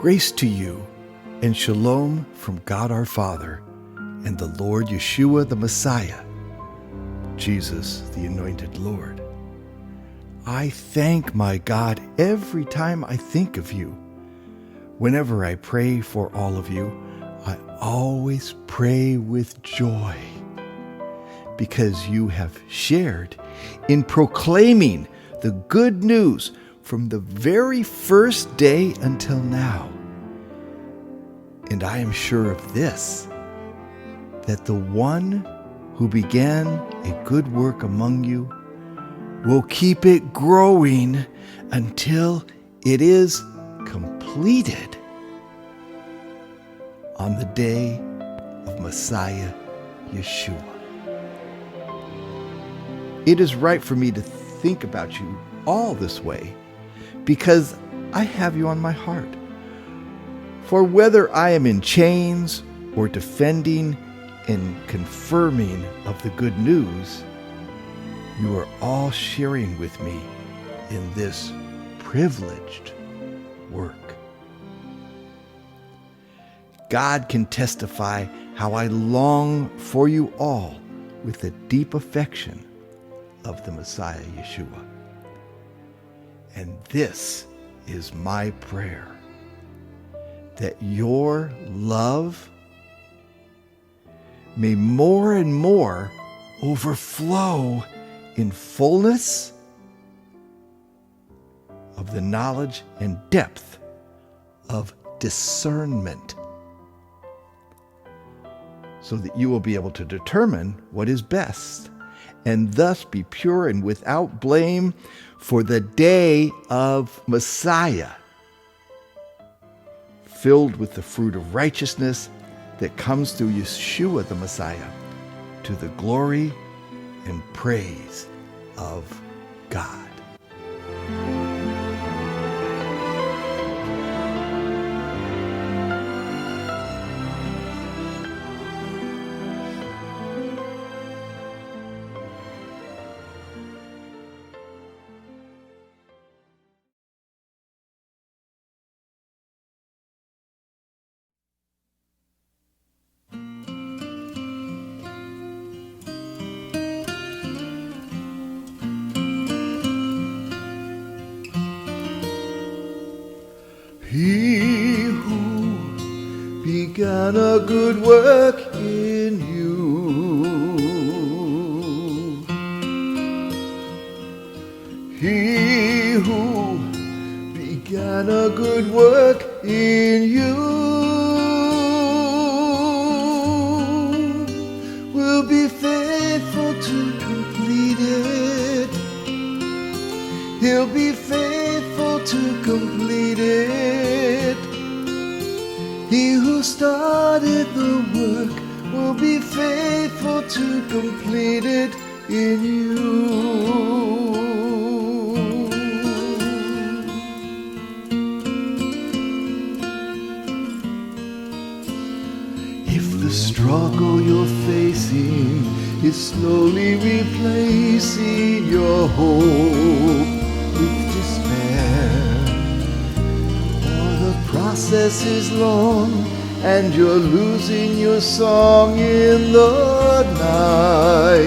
Grace to you and shalom from God our Father and the Lord Yeshua the Messiah, Jesus the Anointed Lord. I thank my God every time I think of you. Whenever I pray for all of you, I always pray with joy because you have shared in proclaiming the good news from the very first day until now. And I am sure of this, that the one who began a good work among you will keep it growing until it is completed on the day of Messiah Yeshua. It is right for me to think about you all this way because I have you on my heart. For whether I am in chains or defending and confirming of the good news, you are all sharing with me in this privileged work. God can testify how I long for you all with the deep affection of the Messiah Yeshua. And this is my prayer, that your love may more and more overflow in fullness of the knowledge and depth of discernment, so that you will be able to determine what is best, and thus be pure and without blame for the day of Messiah, filled with the fruit of righteousness that comes through Yeshua the Messiah, to the glory and praise of God. He who began a good work in you, he who began a good work in you will be faithful to complete it. He'll be faithful to complete it. He who started the work will be faithful to complete it in you. If the struggle you're facing is slowly replacing your hope with despair, or the process is long and you're losing your song in the night,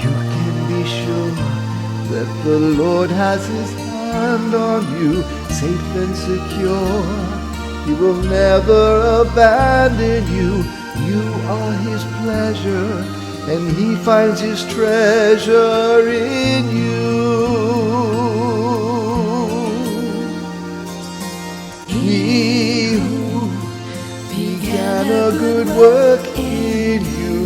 you can be sure that the Lord has his hand on you, safe and secure. He will never abandon you. You are his pleasure, and he finds his treasure in you. He who began a good work in you,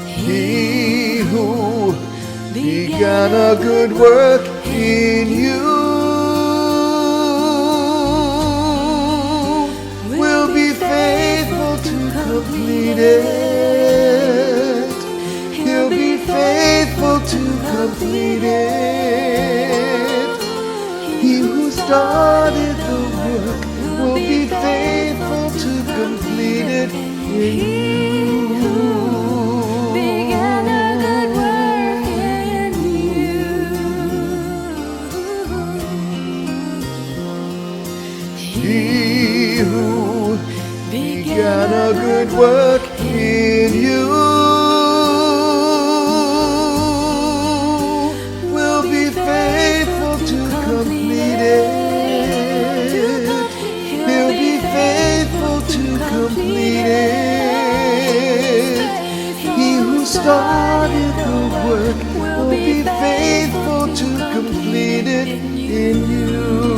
he who began a good work in you will be faithful to complete it. He'll be faithful to complete it. He who started the work will be faithful to complete it in you. Began a good work begun a good work in you will be faithful to complete it. He'll be faithful to complete it. He who started the work will be faithful to complete it in you.